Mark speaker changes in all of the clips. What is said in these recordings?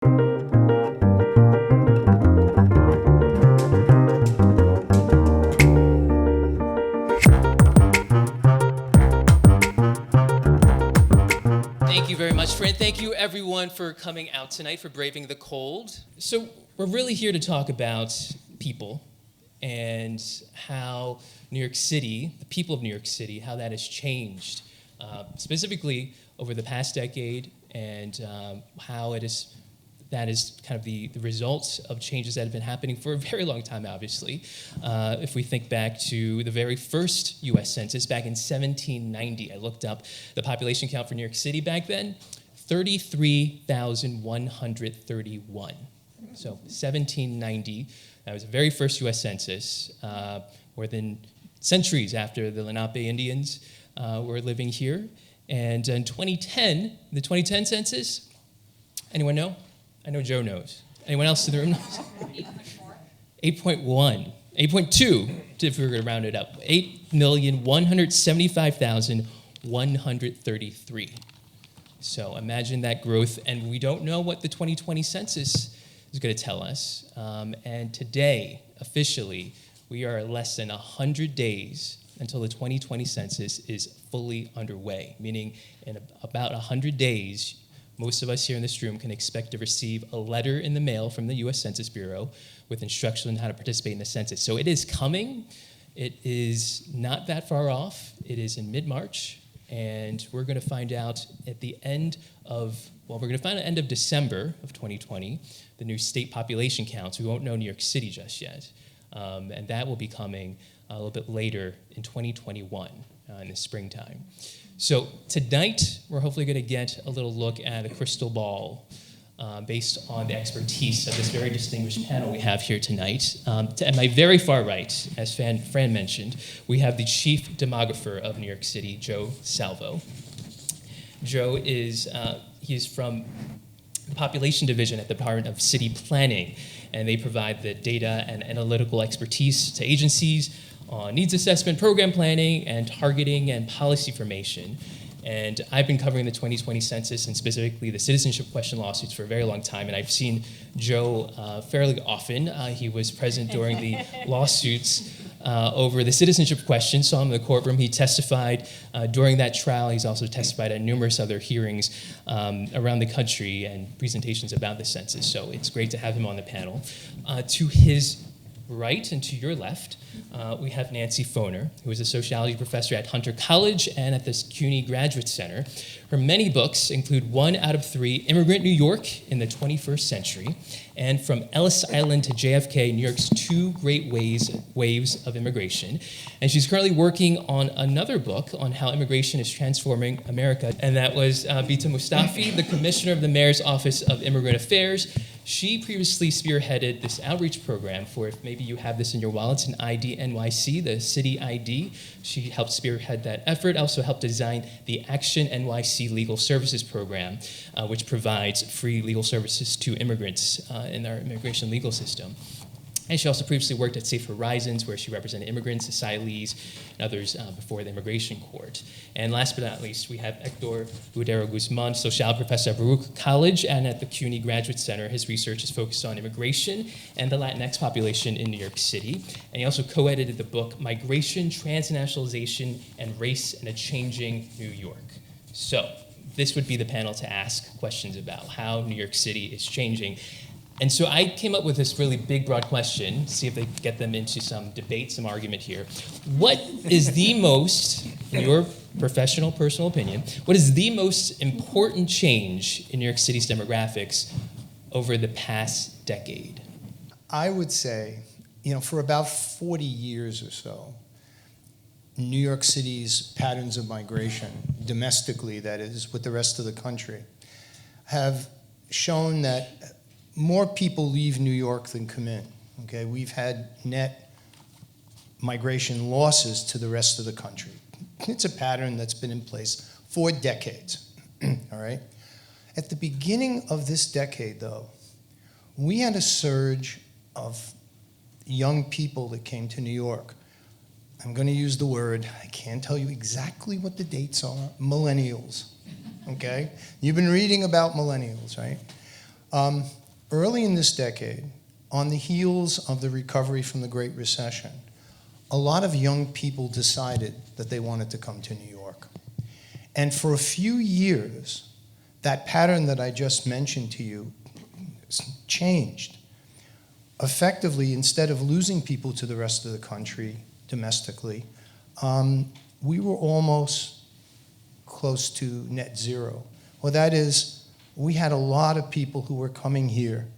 Speaker 1: Thank you very much, Fran. Thank you, everyone, for coming out tonight, for braving the cold. So we're really here to talk about people and how New York City, the people of New York City, how that has changed, specifically over the past decade, and how that is kind of the results of changes that have been happening for a very long time, obviously. If we think back to the very first US Census back in 1790, I looked up the population count for New York City back then, 33,131. So 1790, that was the very first US Census, more than centuries after the Lenape Indians were living here. And in 2010, the 2010 census, anyone know? I know Joe knows. Anyone else in the room knows? 8.1. 8.2, if we were going to round it up. 8,175,133. So imagine that growth, and we don't know what the 2020 census is going to tell us. And today, officially, we are less than 100 days until the 2020 census is fully underway, meaning in about 100 days, most of us here in this room can expect to receive a letter in the mail from the U.S. Census Bureau with instructions on how to participate in the census. So it is coming. It is not that far off. It is in mid-March, and we're going to find out at the end of, end of December of 2020, the new state population counts. We won't know New York City just yet, and that will be coming a little bit later in 2021 in the springtime. So tonight, we're hopefully going to get a little look at a crystal ball based on the expertise of this very distinguished panel we have here tonight. At my very far right, as Fran mentioned, we have the chief demographer of New York City, Joe Salvo. Joe is from the Population Division at the Department of City Planning, and they provide the data and analytical expertise to agencies on needs assessment, program planning, and targeting and policy formation. And I've been covering the 2020 census and specifically the citizenship question lawsuits for a very long time, and I've seen Joe fairly often. He was present during the lawsuits over the citizenship question, saw him in the courtroom. He testified during that trial. He's also testified at numerous other hearings around the country and presentations about the census, so it's great to have him on the panel. To his right and to your left, we have Nancy Foner, who is a sociology professor at Hunter College and at the CUNY Graduate Center. Her many books include 1 out of 3, Immigrant New York in the 21st Century, and From Ellis Island to JFK, New York's 2 Great Waves of Immigration. And she's currently working on another book on how immigration is transforming America, and that was Bita Mustafi, the commissioner of the Mayor's Office of Immigrant Affairs. She previously spearheaded this outreach program for, if maybe you have this in your wallets, an ID NYC, the city ID. She helped spearhead that effort, also helped design the Action NYC Legal Services Program, which provides free legal services to immigrants in our immigration legal system. And she also previously worked at Safe Horizons, where she represented immigrants, asylees, and others before the Immigration Court. And last but not least, we have Hector Budero Guzman, sociology professor at Baruch College and at the CUNY Graduate Center. His research is focused on immigration and the Latinx population in New York City. And he also co-edited the book, Migration, Transnationalization, and Race in a Changing New York. So this would be the panel to ask questions about how New York City is changing. And so I came up with this really big, broad question, see if they get them into some debate, some argument here. What is the most, in your professional, personal opinion, what is the most important change in New York City's demographics over the past decade?
Speaker 2: I would say, for about 40 years or so, New York City's patterns of migration, domestically, that is, with the rest of the country, have shown that more people leave New York than come in. Okay, we've had net migration losses to the rest of the country. It's a pattern that's been in place for decades. All right. At the beginning of this decade, though, we had a surge of young people that came to New York. I'm going to use the word, I can't tell you exactly what the dates are, millennials. Okay, you've been reading about millennials, right? Early in this decade, on the heels of the recovery from the Great Recession, a lot of young people decided that they wanted to come to New York. And for a few years, that pattern that I just mentioned to you changed. Effectively, instead of losing people to the rest of the country domestically, we were almost close to net zero. Well, that is, we had a lot of people who were coming here,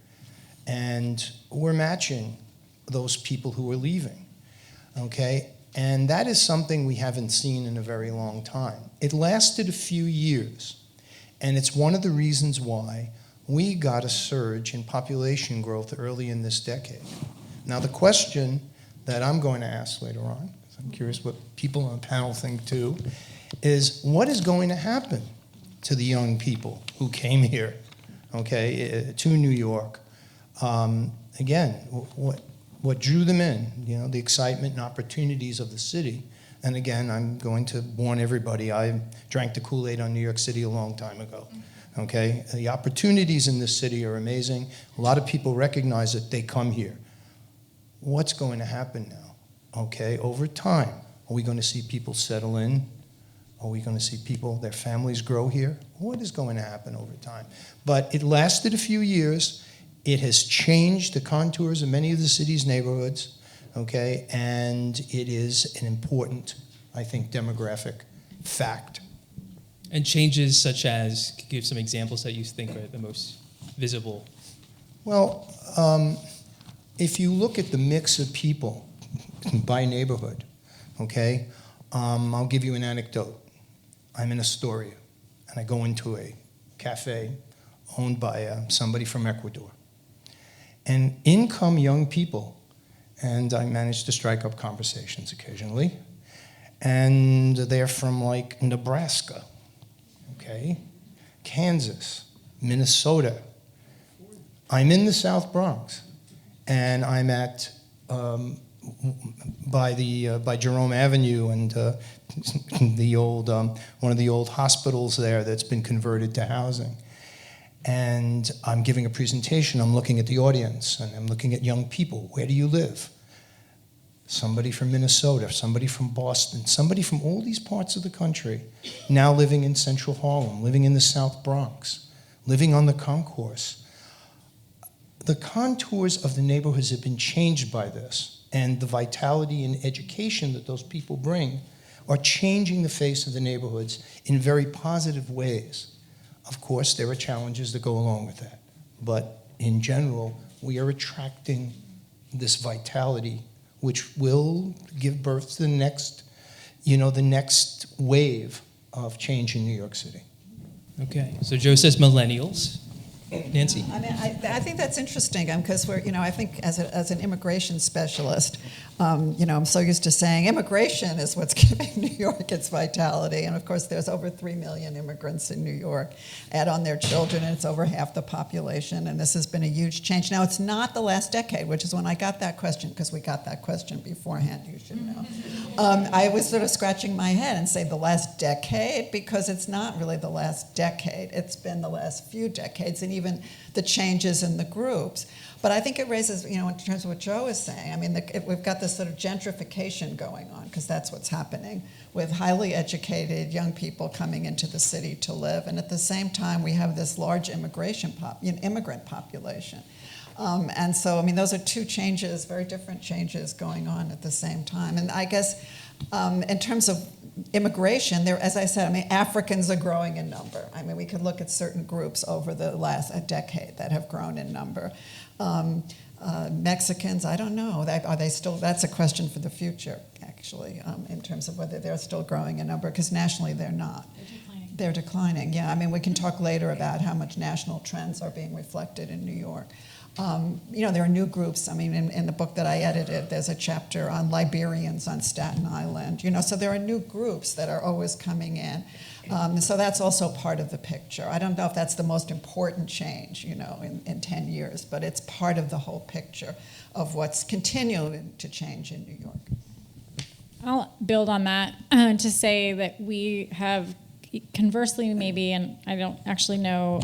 Speaker 2: and we're matching those people who were leaving, okay? And that is something we haven't seen in a very long time. It lasted a few years, and it's one of the reasons why we got a surge in population growth early in this decade. Now, the question that I'm going to ask later on, because I'm curious what people on the panel think too, is what is going to happen to the young people who came here, okay, to New York? Again, what drew them in, you know, the excitement and opportunities of the city. And again, I'm going to warn everybody, I drank the Kool-Aid on New York City a long time ago, okay? The opportunities in this city are amazing. A lot of people recognize that they come here. What's going to happen now, okay? Over time, are we going to see people settle in? Are we going to see people, their families grow here? What is going to happen over time? But it lasted a few years. It has changed the contours of many of the city's neighborhoods, okay? And it is an important, I think, demographic fact.
Speaker 1: And changes such as, give some examples that you think are the most visible.
Speaker 2: Well, if you look at the mix of people by neighborhood, okay, I'll give you an anecdote. I'm in Astoria, and I go into a cafe owned by somebody from Ecuador. And in come young people, and I manage to strike up conversations occasionally, and they're from like Nebraska, okay, Kansas, Minnesota. I'm in the South Bronx, and I'm at by Jerome Avenue and the old one of the old hospitals there that's been converted to housing. And I'm giving a presentation. I'm looking at the audience, and I'm looking at young people. Where do you live? Somebody from Minnesota, somebody from Boston, somebody from all these parts of the country, now living in Central Harlem, living in the South Bronx, living on the concourse. The contours of the neighborhoods have been changed by this, and the vitality and education that those people bring are changing the face of the neighborhoods in very positive ways. Of course, there are challenges that go along with that, but in general, we are attracting this vitality, which will give birth to the next, the next wave of change in New York City. Okay,
Speaker 1: so Joe says millennials. Nancy?
Speaker 3: I mean, I think that's interesting because we're, I think as an immigration specialist, I'm so used to saying immigration is what's giving New York its vitality. And of course, there's over 3 million immigrants in New York. Add on their children, and it's over half the population. And this has been a huge change. Now, it's not the last decade, which is when I got that question, because we got that question beforehand, you should know. I was sort of scratching my head and say the last decade, because it's not really the last decade. It's been the last few decades, and even the changes in the groups. But I think it raises, in terms of what Joe is saying, I mean, we've got this sort of gentrification going on, because that's what's happening, with highly educated young people coming into the city to live. And at the same time, we have this large immigrant population. And so, I mean, those are two changes, very different changes going on at the same time. And I guess in terms of immigration, there, as I said, I mean, Africans are growing in number. I mean, we could look at certain groups over the last decade that have grown in number. Mexicans, I don't know. Are they still? That's a question for the future, actually, in terms of whether they're still growing in number, because nationally they're not. They're declining, yeah. I mean, we can talk later about how much national trends are being reflected in New York. There are new groups. I mean, in the book that I edited, there's a chapter on Liberians on Staten Island. So there are new groups that are always coming in. So that's also part of the picture. I don't know if that's the most important change, in 10 years, but it's part of the whole picture of what's continuing to change in New York.
Speaker 4: I'll build on that to say that we have conversely, maybe, and I don't actually know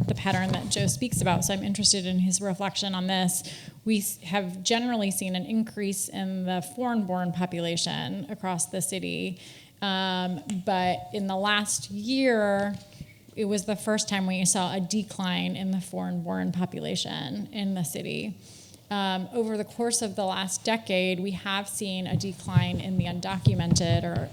Speaker 4: the pattern that Joe speaks about, so I'm interested in his reflection on this. We have generally seen an increase in the foreign-born population across the city, but in the last year, it was the first time we saw a decline in the foreign-born population in the city. Over the course of the last decade, we have seen a decline in the undocumented or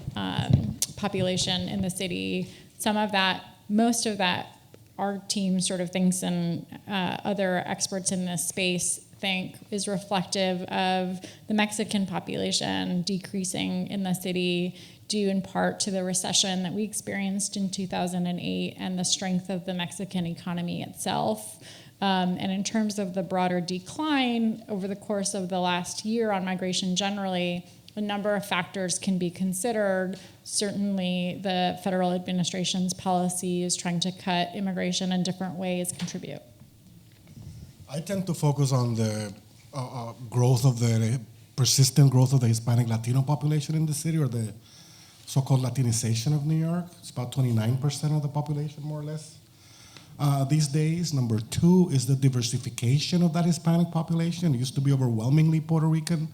Speaker 4: population in the city. Some of that, most of that, our team sort of thinks, and other experts in this space think, is reflective of the Mexican population decreasing in the city, due in part to the recession that we experienced in 2008 and the strength of the Mexican economy itself. And in terms of the broader decline over the course of the last year on migration generally, a number of factors can be considered. Certainly, the federal administration's policies trying to cut immigration in different ways contribute.
Speaker 5: I tend to focus on the persistent growth of the Hispanic Latino population in the city, or the so-called Latinization of New York. It's about 29% of the population, more or less. These days. Number two is the diversification of that Hispanic population. It used to be overwhelmingly Puerto Rican,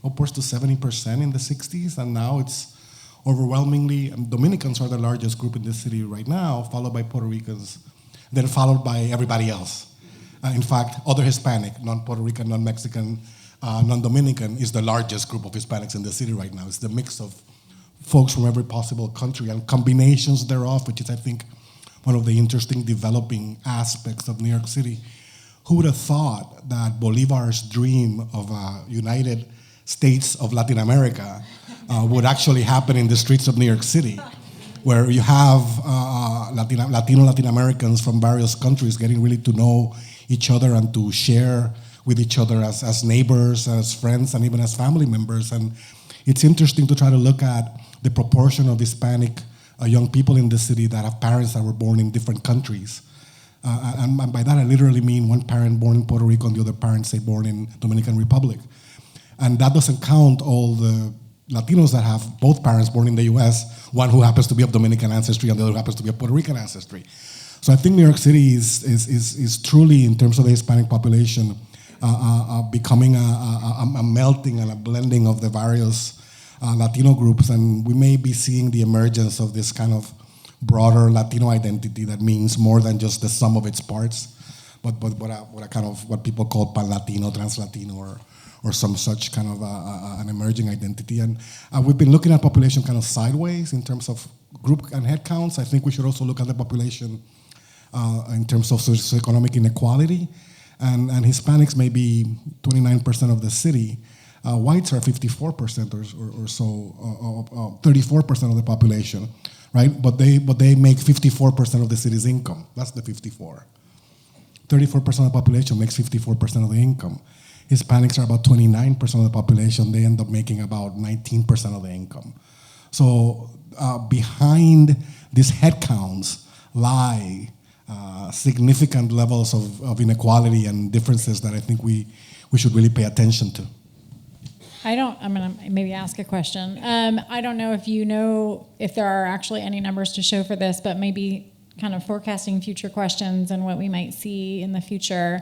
Speaker 5: upwards to 70% in the 60s, and now it's overwhelmingly, Dominicans are the largest group in the city right now, followed by Puerto Ricans, then followed by everybody else. In fact, other Hispanic, non-Puerto Rican, non-Mexican, non-Dominican is the largest group of Hispanics in the city right now. It's the mix of folks from every possible country and combinations thereof, which is, I think, one of the interesting developing aspects of New York City. Who would have thought that Bolivar's dream of a United States of Latin America would actually happen in the streets of New York City, where you have Latin Americans from various countries getting really to know each other and to share with each other as neighbors, as friends, and even as family members. And it's interesting to try to look at the proportion of Hispanic young people in the city that have parents that were born in different countries. And by that I literally mean one parent born in Puerto Rico and the other parent, say, born in Dominican Republic. And that doesn't count all the Latinos that have both parents born in the US, one who happens to be of Dominican ancestry and the other who happens to be of Puerto Rican ancestry. So I think New York City is truly, in terms of the Hispanic population, becoming a melting and a blending of the various Latino groups, and we may be seeing the emergence of this kind of broader Latino identity that means more than just the sum of its parts, but what people call pan-Latino, trans-Latino, or some such kind of an emerging identity. And we've been looking at population kind of sideways in terms of group and head counts. I think we should also look at the population in terms of socioeconomic inequality, and Hispanics may be 29% of the city. Whites are 54% or so, 34% of the population, right? But they make 54% of the city's income. That's the 54. 34% of the population makes 54% of the income. Hispanics are about 29% of the population. They end up making about 19% of the income. So behind these headcounts lie significant levels of inequality and differences that I think we should really pay attention to.
Speaker 4: I'm going to maybe ask a question. I don't know if there are actually any numbers to show for this, but maybe kind of forecasting future questions and what we might see in the future.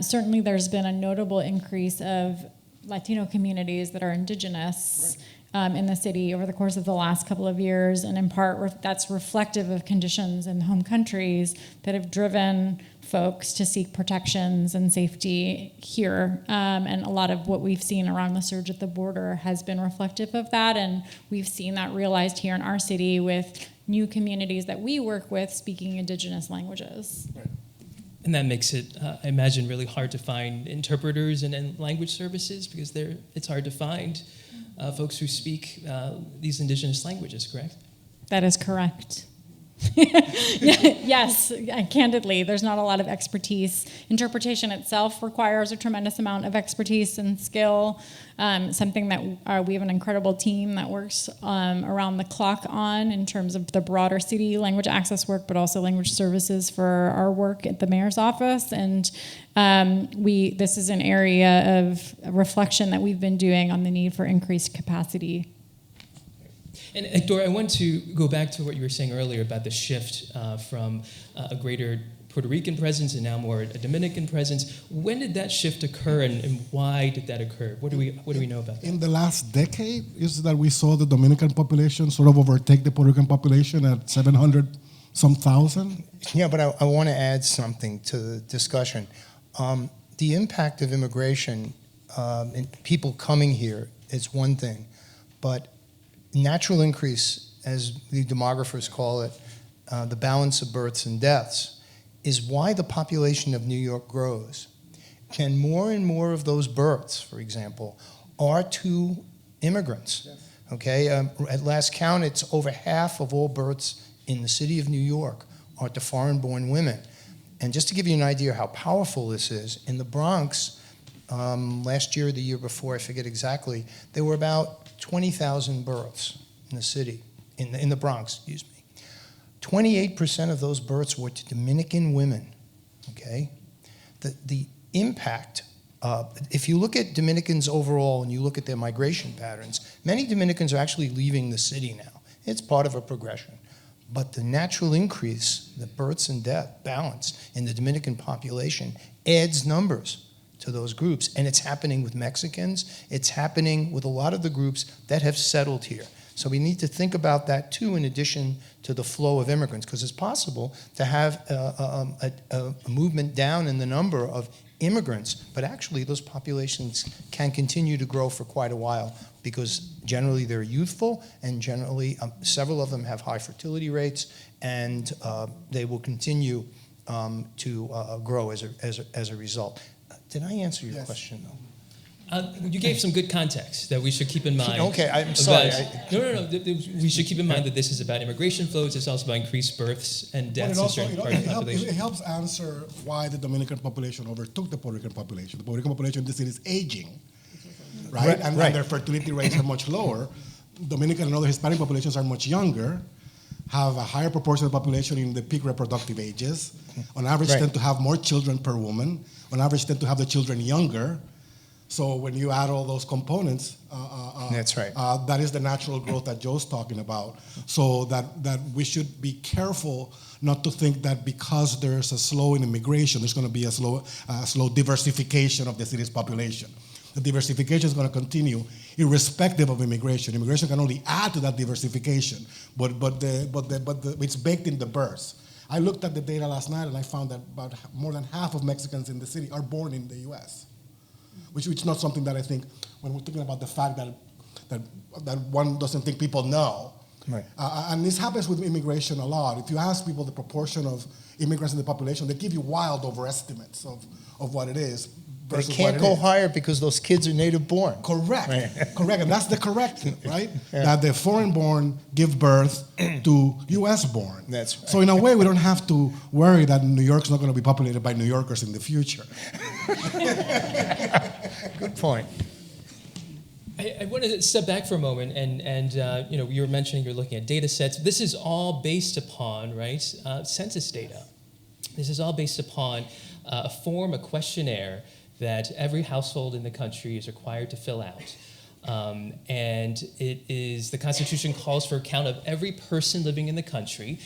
Speaker 4: Certainly there's been a notable increase of Latino communities that are indigenous in the city over the course of the last couple of years, and in part that's reflective of conditions in home countries that have driven folks to seek protections and safety here. And a lot of what we've seen around the surge at the border has been reflective of that, and we've seen that realized here in our city with new communities that we work with speaking indigenous languages.
Speaker 5: Right.
Speaker 1: And that makes it, I imagine, really hard to find interpreters and language services, because it's hard to find folks who speak these indigenous languages, correct?
Speaker 4: That is correct. Yes, candidly, there's not a lot of expertise. Interpretation itself requires a tremendous amount of expertise and skill, something that we have an incredible team that works around the clock on in terms of the broader city language access work, but also language services for our work at the mayor's office. And this is an area of reflection that we've been doing on the need for increased capacity.
Speaker 1: And Hector, I want to go back to what you were saying earlier about the shift from a greater Puerto Rican presence and now more a Dominican presence. When did that shift occur, and why did that occur? What do we know about that?
Speaker 5: In the last decade, is that we saw the Dominican population sort of overtake the Puerto Rican population at 700-some thousand.
Speaker 2: Yeah, but I want to add something to the discussion. The impact of immigration and people coming here is one thing, but natural increase, as the demographers call it, the balance of births and deaths, is why the population of New York grows. And more of those births, for example, are to immigrants. Yes. Okay, at last count, it's over half of all births in the city of New York are to foreign-born women. And just to give you an idea how powerful this is, in the Bronx, last year or the year before, I forget exactly, there were about 20,000 births in the city, in the Bronx, excuse me. 28% of those births were to Dominican women, okay? The impact, if you look at Dominicans overall and you look at their migration patterns, many Dominicans are actually leaving the city now. It's part of a progression. But the natural increase, the births and death balance in the Dominican population adds numbers to those groups. And it's happening with Mexicans. It's happening with a lot of the groups that have settled here. So we need to think about that too, in addition to the flow of immigrants, because it's possible to have a movement down in the number of immigrants, but actually those populations can continue to grow for quite a while, because generally they're youthful, and generally several of them have high fertility rates, and they will continue to grow as a result. Did I answer your question, though?
Speaker 1: You gave some good context that we should keep in mind.
Speaker 2: Okay, I'm sorry.
Speaker 1: No. We should keep in mind that this is about immigration flows. It's also about increased births and deaths in certain parts of the population.
Speaker 5: It helps answer why the Dominican population overtook the Puerto Rican population. The Puerto Rican population in the city is aging, right? And their fertility rates are much lower. Dominican and other Hispanic populations are much younger, have a higher proportion of the population in the peak reproductive ages. On average, tend to have more children per woman. On average, tend to have the children younger. So when you add all those components,
Speaker 2: that's right.
Speaker 5: That is the natural growth that Joe's talking about. So that we should be careful not to think that because there's a slow in immigration, there's going to be a slow diversification of the city's population. The diversification is going to continue irrespective of immigration. Immigration can only add to that diversification, but it's baked in the births. I looked at the data last night and I found that about more than half of Mexicans in the city are born in the U.S. Which is not something that I think, when we're thinking about the fact that one doesn't think people know. Right. And this happens with immigration a lot. If you ask people the proportion of immigrants in the population, they give you wild overestimates of what it is.
Speaker 2: They can't go higher because those kids are native born.
Speaker 5: Correct. Right. Correct. And that's the correct thing, right? Yeah. That the foreign born give birth to U.S. born. That's right. So in a way, we don't have to worry that New York's not going to be populated by New Yorkers in the future.
Speaker 2: Good point.
Speaker 1: I want to step back for a moment, and you were mentioning you're looking at data sets. This is all based upon, right, census data. This is all based upon a questionnaire that every household in the country is required to fill out. And the Constitution calls for a count of every person living in the country.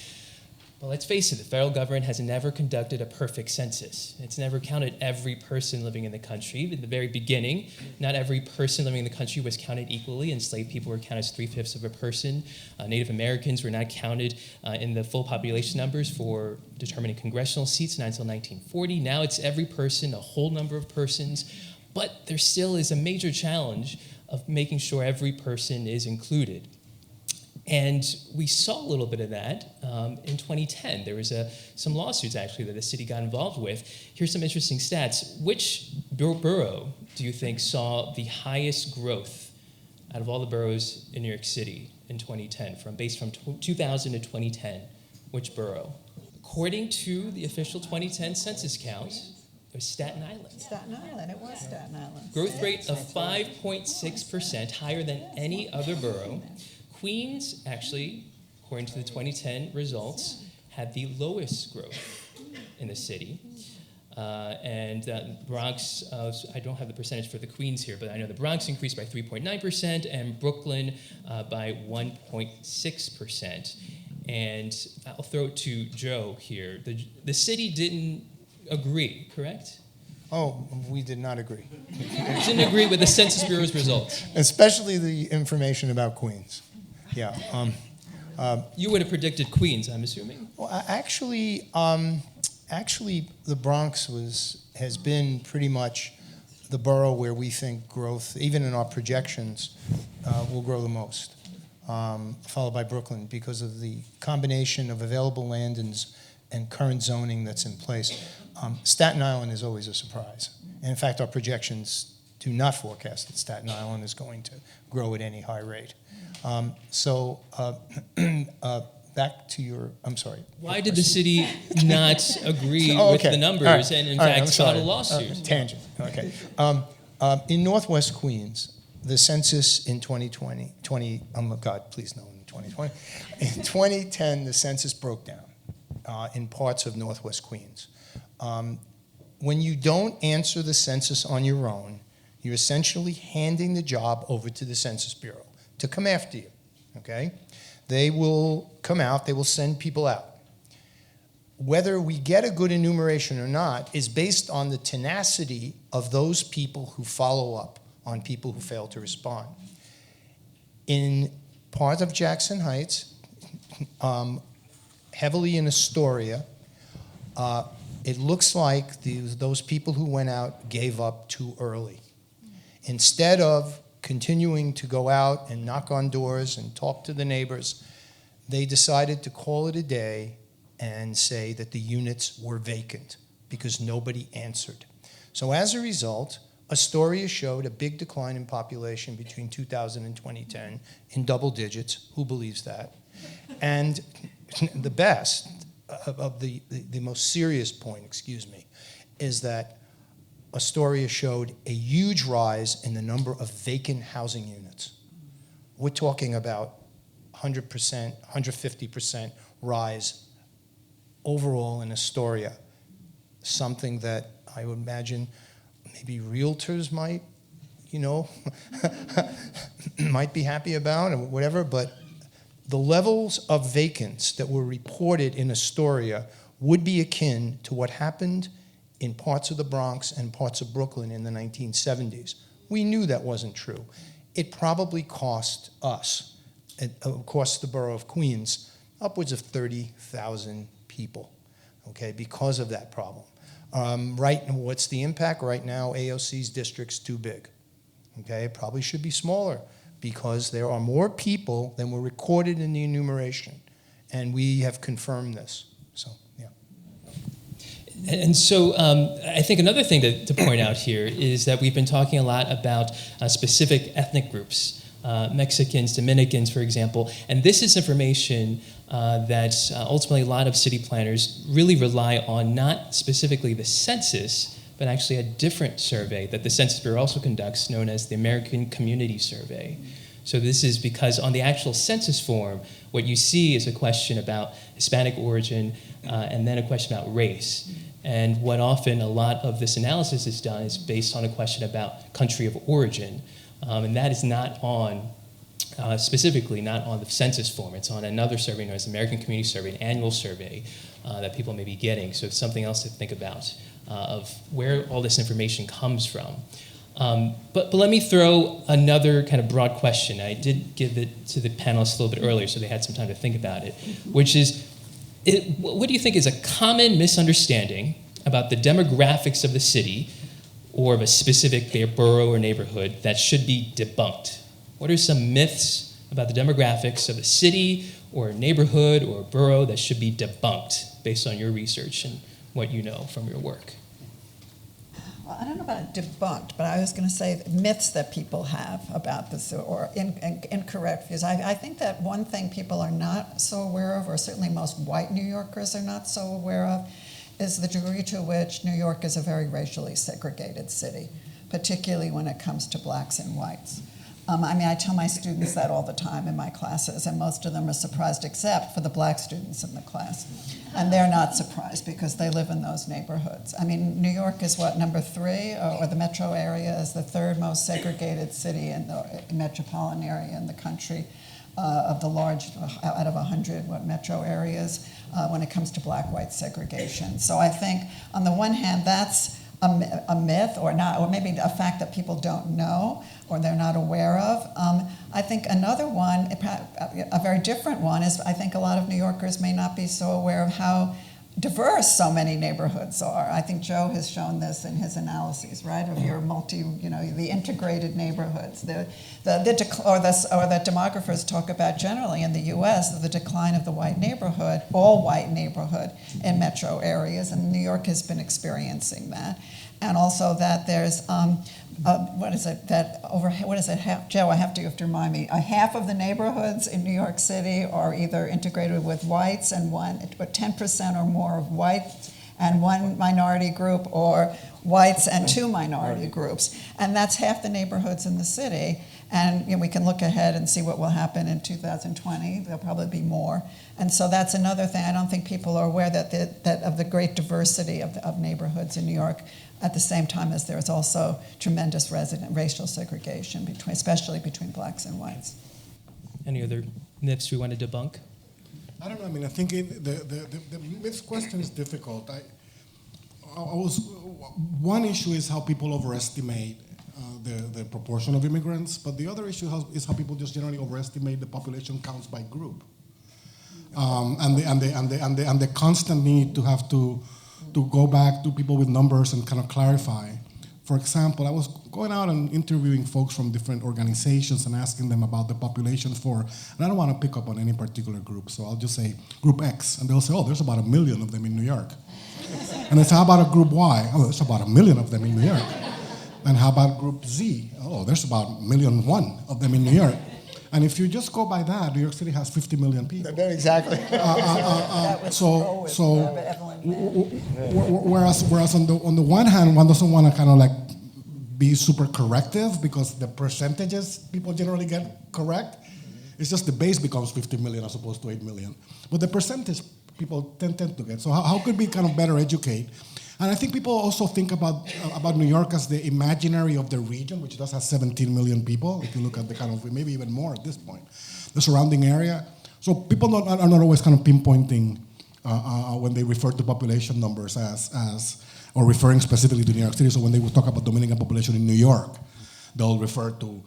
Speaker 1: But let's face it, the federal government has never conducted a perfect census. It's never counted every person living in the country. In the very beginning, not every person living in the country was counted equally. Enslaved people were counted as 3/5 of a person. Native Americans were not counted in the full population numbers for determining congressional seats, not until 1940. Now it's every person, a whole number of persons. But there still is a major challenge of making sure every person is included. And we saw a little bit of that in 2010. There was some lawsuits, actually, that the city got involved with. Here's some interesting stats. Which borough do you think saw the highest growth out of all the boroughs in New York City in 2010, based from 2000 to 2010? Which borough? According to the official 2010 census count, it was Staten Island.
Speaker 3: Staten Island, it was Staten Island.
Speaker 1: Growth rate of 5.6%, higher than any other borough. Queens, actually, according to the 2010 results, had the lowest growth in the city. And Bronx, I don't have the percentage for the Queens here, but I know the Bronx increased by 3.9% and Brooklyn by 1.6%. And I'll throw it to Joe here. The city didn't agree, correct?
Speaker 2: Oh, we did not agree.
Speaker 1: Didn't agree with the Census Bureau's results.
Speaker 2: Especially the information about Queens. Yeah.
Speaker 1: You would have predicted Queens, I'm assuming?
Speaker 2: Well, actually, the Bronx has been pretty much the borough where we think growth, even in our projections, will grow the most, followed by Brooklyn because of the combination of available land and current zoning that's in place. Staten Island is always a surprise. And in fact, our projections do not forecast that Staten Island is going to grow at any high rate. Back to your, I'm sorry.
Speaker 1: Why did the city not agree
Speaker 2: Oh,
Speaker 1: with
Speaker 2: okay.
Speaker 1: the numbers
Speaker 2: All right.
Speaker 1: and in
Speaker 2: All right,
Speaker 1: fact
Speaker 2: I'm
Speaker 1: filed a
Speaker 2: sorry.
Speaker 1: lawsuit?
Speaker 2: Tangent, okay. In Northwest Queens, the census in 2020, oh my God, please no, in 2020. In 2010, the census broke down in parts of Northwest Queens. When you don't answer the census on your own, you're essentially handing the job over to the Census Bureau to come after you, okay? They will come out, they will send people out. Whether we get a good enumeration or not is based on the tenacity of those people who follow up on people who fail to respond. In part of Jackson Heights, heavily in Astoria, it looks like those people who went out gave up too early. Instead of continuing to go out and knock on doors and talk to the neighbors, they decided to call it a day and say that the units were vacant because nobody answered. So as a result, Astoria showed a big decline in population between 2000 and 2010 in double digits. Who believes that? And the best, the most serious point, is that Astoria showed a huge rise in the number of vacant housing units. We're talking about 100%, 150% rise overall in Astoria, something that I would imagine maybe realtors might, might be happy about or whatever, but the levels of vacants that were reported in Astoria would be akin to what happened in parts of the Bronx and parts of Brooklyn in the 1970s. We knew that wasn't true. It probably cost us, of course the borough of Queens, upwards of 30,000 people, okay, because of that problem. What's the impact? Right now, AOC's district's too big, okay? It probably should be smaller because there are more people than were recorded in the enumeration, and we have confirmed this, so, yeah.
Speaker 1: And so I think another thing to point out here is that we've been talking a lot about specific ethnic groups, Mexicans, Dominicans, for example, and this is information that ultimately a lot of city planners really rely on, not specifically the census, but actually a different survey that the Census Bureau also conducts known as the American Community Survey. So this is because on the actual census form, what you see is a question about Hispanic origin and then a question about race. And what often a lot of this analysis is done is based on a question about country of origin. And that is not on, specifically not on the census form. It's on another survey known as the American Community Survey, an annual survey that people may be getting. So it's something else to think about of where all this information comes from. But let me throw another kind of broad question. I did give it to the panelists a little bit earlier so they had some time to think about it, which is, what do you think is a common misunderstanding about the demographics of the city or of a specific borough or neighborhood that should be debunked? What are some myths about the demographics of a city or a neighborhood or a borough that should be debunked based on your research and what you know from your work?
Speaker 3: Well, I don't know about debunked, but I was going to say myths that people have about this or incorrect views. I think that one thing people are not so aware of, or certainly most white New Yorkers are not so aware of, is the degree to which New York is a very racially segregated city, particularly when it comes to blacks and whites. I tell my students that all the time in my classes, and most of them are surprised except for the black students in the class. And they're not surprised because they live in those neighborhoods. New York is what, number 3, or the metro area is the 3rd most segregated city in the metropolitan area in the country. Of the large, out of 100 metro areas, when it comes to black-white segregation. So I think, on the one hand, that's a myth or not, or maybe a fact that people don't know or they're not aware of. I think another one, a very different one, is I think a lot of New Yorkers may not be so aware of how diverse so many neighborhoods are. I think Joe has shown this in his analyses, right, of your the integrated neighborhoods. The demographers talk about generally in the U.S. the decline of the white neighborhood, all white neighborhood in metro areas, and New York has been experiencing that. And also that there's, Joe, you have to remind me, half of the neighborhoods in New York City are either integrated with whites and 10% or more of whites and one minority group, or whites and 2 minority groups. And that's half the neighborhoods in the city. And we can look ahead and see what will happen in 2020. There'll probably be more. And so that's another thing. I don't think people are aware that of the great diversity of neighborhoods in New York, at the same time as there's also tremendous racial segregation, especially between blacks and whites.
Speaker 1: Any other myths we want to debunk?
Speaker 5: I don't know. I think the myth question is difficult. One issue is how people overestimate the proportion of immigrants, but the other issue is how people just generally overestimate the population counts by group, and the constant need to have to go back to people with numbers and kind of clarify. For example, I was going out and interviewing folks from different organizations and asking them about the population and I don't want to pick up on any particular group, so I'll just say Group X, and they'll say, oh, there's about 1 million of them in New York. And I say, how about a Group Y? Oh, there's about 1 million of them in New York. And how about Group Z? Oh, there's about 1,000,001 of them in New York. And if you just go by that, New York City has 50 million people.
Speaker 2: Exactly.
Speaker 5: Whereas on the one hand, one doesn't want to kind of like be super corrective because the percentages people generally get correct. It's just the base becomes 50 million as opposed to 8 million. But the percentage people tend to get. So how could we kind of better educate? And I think people also think about New York as the imaginary of the region, which does have 17 million people, if you look at the kind of, maybe even more at this point, the surrounding area. So people are not always kind of pinpointing when they refer to population numbers or referring specifically to New York City. So when they will talk about Dominican population in New York, they'll refer to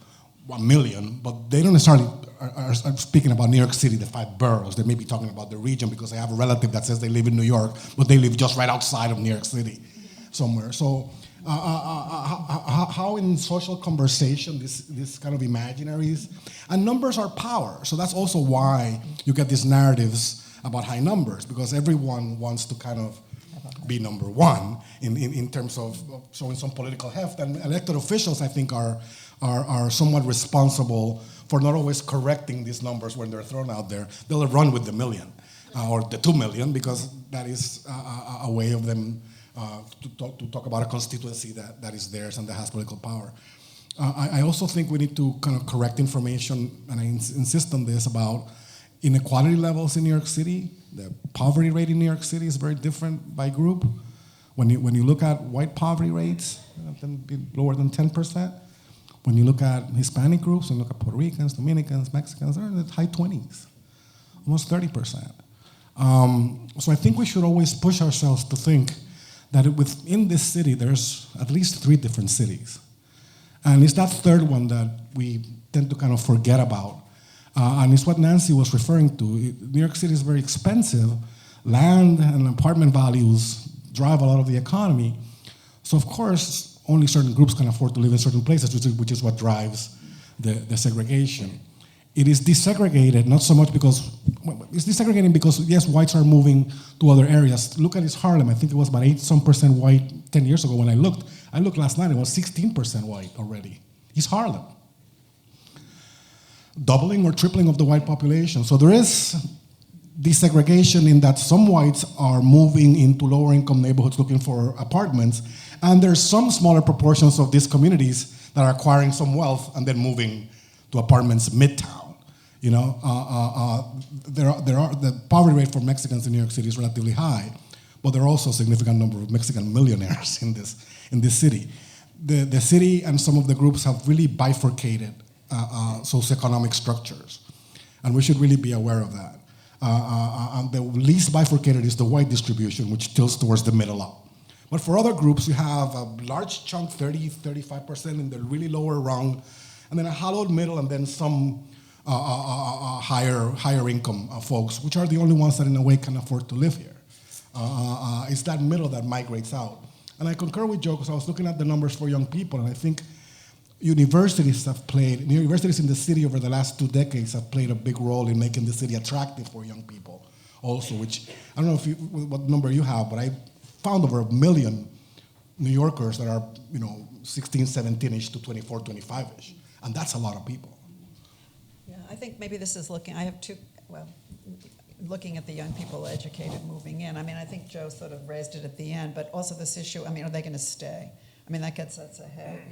Speaker 5: 1 million, but they don't necessarily are speaking about New York City, the 5 boroughs. They may be talking about the region because they have a relative that says they live in New York, but they live just right outside of New York City somewhere. So how in social conversation, this kind of imaginaries, and numbers are power. So that's also why you get these narratives about high numbers, because everyone wants to kind of be number one in terms of showing some political heft. And elected officials, I think, are somewhat responsible for not always correcting these numbers when they're thrown out there. They'll run with the million or the 2 million because that is a way of them to talk about a constituency that is theirs and that has political power. I also think we need to kind of correct information, and I insist on this, about inequality levels in New York City. The poverty rate in New York City is very different by group. When you look at white poverty rates, tend to be lower than 10%. When you look at Hispanic groups, and look at Puerto Ricans, Dominicans, Mexicans, they're in the high 20s, almost 30%. So I think we should always push ourselves to think that within this city, there's at least 3 different cities. And it's that third one that we tend to kind of forget about. And it's what Nancy was referring to. New York City is very expensive. Land and apartment values drive a lot of the economy. So of course, only certain groups can afford to live in certain places, which is what drives the segregation. It is desegregated, not so much because, it's desegregating because, yes, whites are moving to other areas. Look at East Harlem. I think it was about 8% white 10 years ago when I looked. I looked last night, it was 16% white already. East Harlem. Doubling or tripling of the white population. So there is desegregation in that some whites are moving into lower income neighborhoods looking for apartments, and there's some smaller proportions of these communities that are acquiring some wealth and then moving to apartments midtown. You know, the poverty rate for Mexicans in New York City is relatively high, but there are also a significant number of Mexican millionaires in this city. The city and some of the groups have really bifurcated socioeconomic structures, and we should really be aware of that. And the least bifurcated is the white distribution, which tilts towards the middle up. But for other groups, you have a large chunk, 35% in the really lower rung, and then a hollowed middle, and then some higher income folks, which are the only ones that in a way can afford to live here. It's that middle that migrates out. And I concur with Joe, because I was looking at the numbers for young people, and I think universities in the city over the last 2 decades have played a big role in making the city attractive for young people also, which, I don't know what number you have, but I found over 1 million New Yorkers that are, 16, 17-ish to 24, 25-ish. And that's a lot of people.
Speaker 3: Yeah, I think maybe this is looking at the young people educated moving in. I mean, I think Joe sort of raised it at the end, but also this issue, are they going to stay? I mean, that gets us ahead,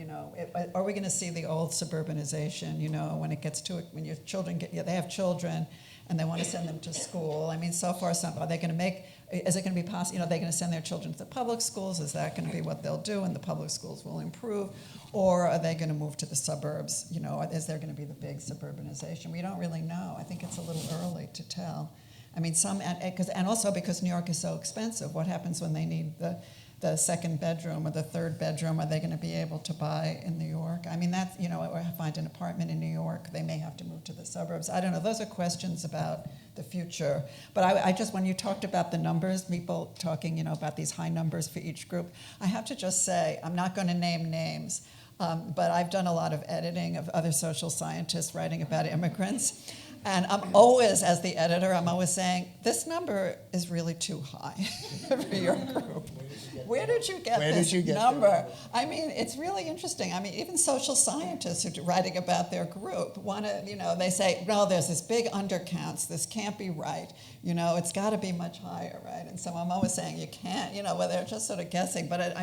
Speaker 3: Are we going to see the old suburbanization, when it gets to it, when your children they have children and they want to send them to school? I mean, so far, are they going to is it going to be possible, are they going to send their children to the public schools? Is that going to be what they'll do and the public schools will improve? Or are they going to move to the suburbs? Is there going to be the big suburbanization? We don't really know. I think it's a little early to tell. I mean, and also because New York is so expensive, what happens when they need the second bedroom or the third bedroom? Are they going to be able to buy in New York? I mean, that's, or find an apartment in New York. They may have to move to the suburbs. I don't know. Those are questions about the future. But I just, when you talked about the numbers, people talking, about these high numbers for each group, I have to just say, I'm not going to name names, but I've done a lot of editing of other social scientists writing about immigrants. And I'm always, as the editor, I'm always saying, this number is really too high for your group. Where did you get this number? I mean, it's really interesting. I mean, even social scientists who are writing about their group want to, they say, no, there's this big undercounts. This can't be right. It's got to be much higher, right? And so I'm always saying you can't, well, they're just sort of guessing. But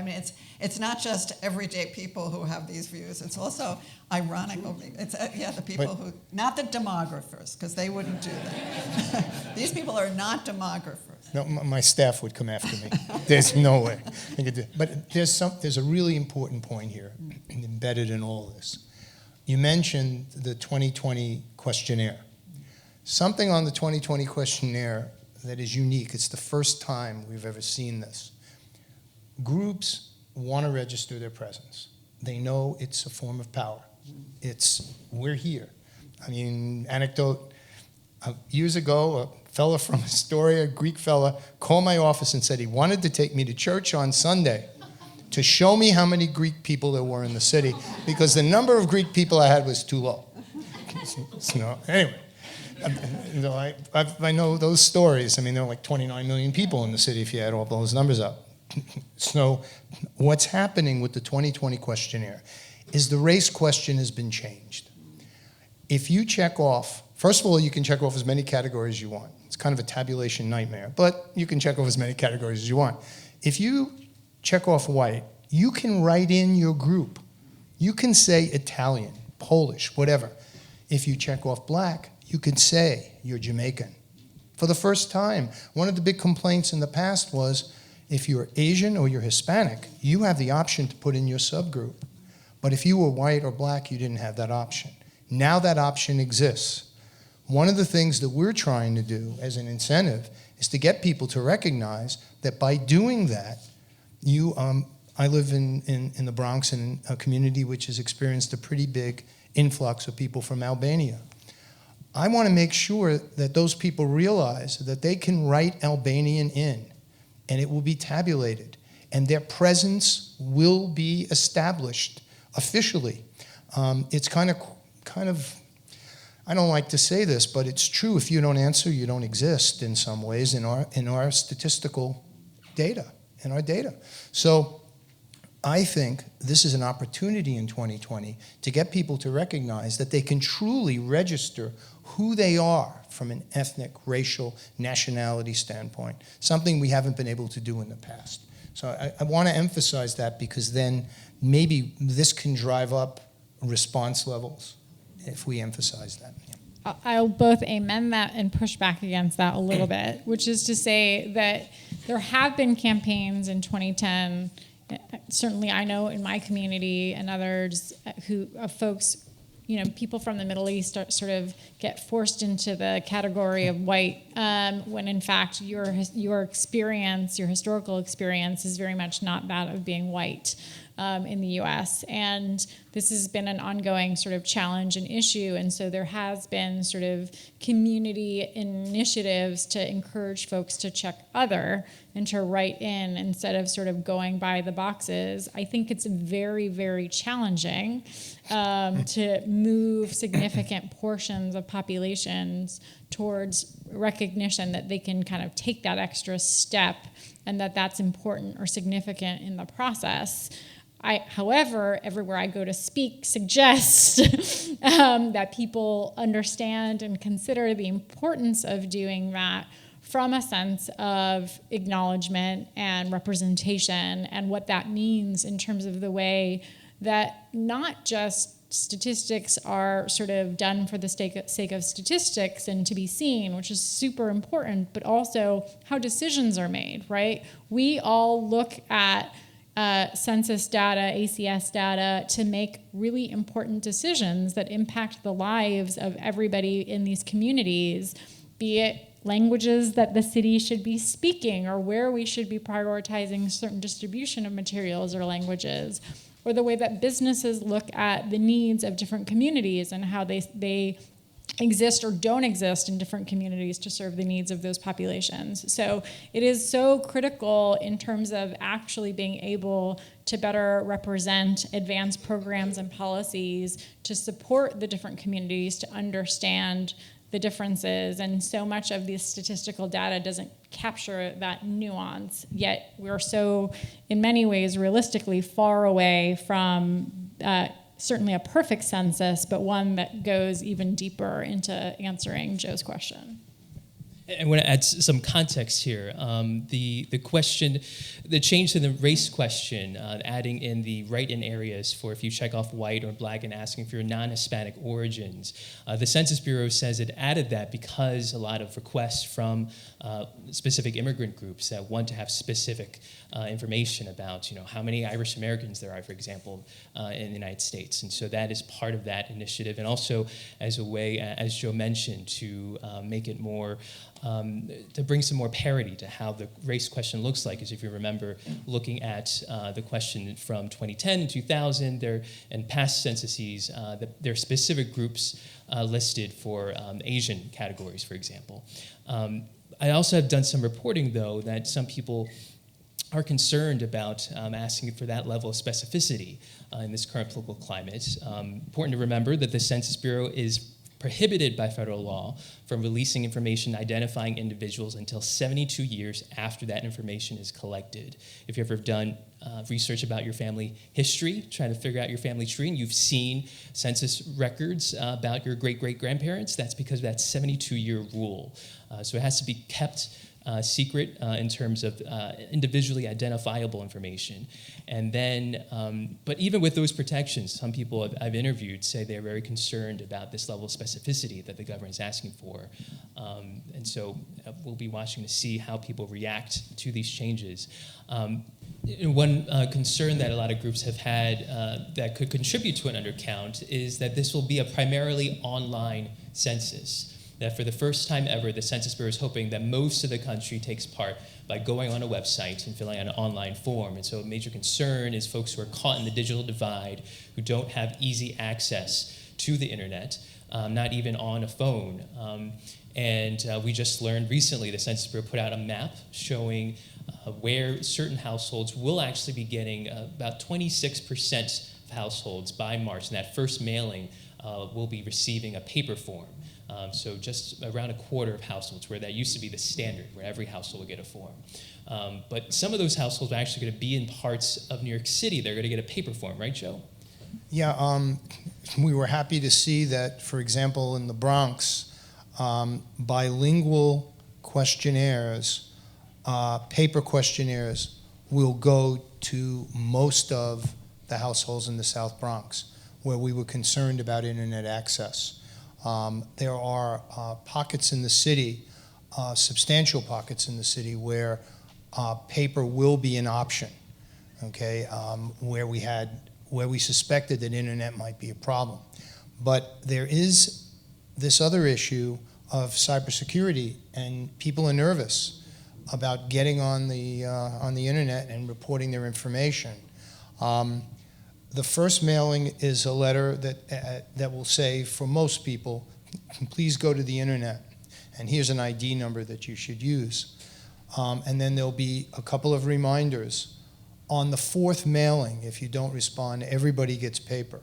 Speaker 3: it's not just everyday people who have these views. It's also ironic. It's the people who, not the demographers, because they wouldn't do that. These people are not demographers.
Speaker 2: No, my staff would come after me. There's no way. But there's a really important point here embedded in all this. You mentioned the 2020 questionnaire. Something on the 2020 questionnaire that is unique. It's the first time we've ever seen this. Groups want to register their presence. They know it's a form of power. We're here. I mean, anecdote, years ago, a fella from Astoria, a Greek fella, called my office and said he wanted to take me to church on Sunday to show me how many Greek people there were in the city, because the number of Greek people I had was too low. So, anyway, I know those stories. I mean, there are like 29 million people in the city if you add all those numbers up. So what's happening with the 2020 questionnaire is the race question has been changed. If you check off, first of all, you can check off as many categories as you want. It's kind of a tabulation nightmare, but you can check off as many categories as you want. If you check off white, you can write in your group. You can say Italian, Polish, whatever. If you check off black, you can say you're Jamaican. For the first time, one of the big complaints in the past was if you're Asian or you're Hispanic, you have the option to put in your subgroup. But if you were white or black, you didn't have that option. Now that option exists. One of the things that we're trying to do as an incentive is to get people to recognize that by doing that, I live in the Bronx, in a community which has experienced a pretty big influx of people from Albania. I want to make sure that those people realize that they can write Albanian in, and it will be tabulated, and their presence will be established officially. It's kind of, I don't like to say this, but it's true. If you don't answer, you don't exist in some ways in our statistical data, in our data. So I think this is an opportunity in 2020 to get people to recognize that they can truly register who they are from an ethnic, racial, nationality standpoint, something we haven't been able to do in the past. So I want to emphasize that, because then maybe this can drive up response levels if we emphasize that. Yeah.
Speaker 4: I'll both amend that and push back against that a little bit, which is to say that there have been campaigns in 2010. Certainly, I know in my community and others folks, people from the Middle East sort of get forced into the category of white, when in fact your experience, your historical experience, is very much not that of being white in the U.S. And this has been an ongoing sort of challenge and issue. And so there has been sort of community initiatives to encourage folks to check other and to write in instead of sort of going by the boxes. I think it's very, very challenging to move significant portions of populations towards recognition that they can kind of take that extra step and that that's important or significant in the process. However, everywhere I go to speak suggests that people understand and consider the importance of doing that from a sense of acknowledgement and representation and what that means in terms of the way that not just statistics are sort of done for the sake of statistics and to be seen, which is super important, but also how decisions are made, right? We all look at census data, ACS data, to make really important decisions that impact the lives of everybody in these communities, be it languages that the city should be speaking or where we should be prioritizing certain distribution of materials or languages, or the way that businesses look at the needs of different communities and how they exist or don't exist in different communities to serve the needs of those populations. So it is so critical in terms of actually being able to better represent advanced programs and policies to support the different communities to understand the differences. And so much of the statistical data doesn't capture that nuance, yet we're so, in many ways, realistically far away from certainly a perfect census, but one that goes even deeper into answering Joe's question.
Speaker 1: I want to add some context here. The change to the race question, adding in the write-in areas for if you check off white or black and asking for your non-Hispanic origins. The Census Bureau says it added that because a lot of requests from specific immigrant groups that want to have specific information about, how many Irish Americans there are, for example, in the United States. And so that is part of that initiative. And also as a way, as Joe mentioned, to make it more to bring some more parity to how the race question looks like, as if you remember looking at the question from 2010 and 2000, and past censuses, there are specific groups listed for Asian categories, for example. I also have done some reporting, though, that some people are concerned about asking for that level of specificity in this current political climate. Important to remember that the Census Bureau is prohibited by federal law from releasing information identifying individuals until 72 years after that information is collected. If you've ever done research about your family history, trying to figure out your family tree, and you've seen census records about your great-great-grandparents, that's because of that 72-year rule. So it has to be kept secret in terms of individually identifiable information. And then, but even with those protections, some people I've interviewed say they're very concerned about this level of specificity that the government is asking for. And so we'll be watching to see how people react to these changes. One concern that a lot of groups have had that could contribute to an undercount is that this will be a primarily online census. That for the first time ever, the Census Bureau is hoping that most of the country takes part by going on a website and filling out an online form. And so a major concern is folks who are caught in the digital divide, who don't have easy access to the internet, not even on a phone. And we just learned recently the Census Bureau put out a map showing where certain households will actually be getting about 26% of households by March. And that first mailing will be receiving a paper form. So just around a quarter of households, where that used to be the standard, where every household would get a form. But some of those households are actually going to be in parts of New York City. They're going to get a paper form, right, Joe?
Speaker 2: Yeah, we were happy to see that, for example, in the Bronx, bilingual questionnaires, paper questionnaires, will go to most of the households in the South Bronx, where we were concerned about internet access. There are pockets in the city, substantial pockets in the city, where paper will be an option, okay, where we suspected that internet might be a problem. But there is this other issue of cybersecurity, and people are nervous about getting on the internet and reporting their information. The first mailing is a letter that will say, for most people, please go to the internet, and here's an ID number that you should use. And then there'll be a couple of reminders. On the fourth mailing, if you don't respond, everybody gets paper,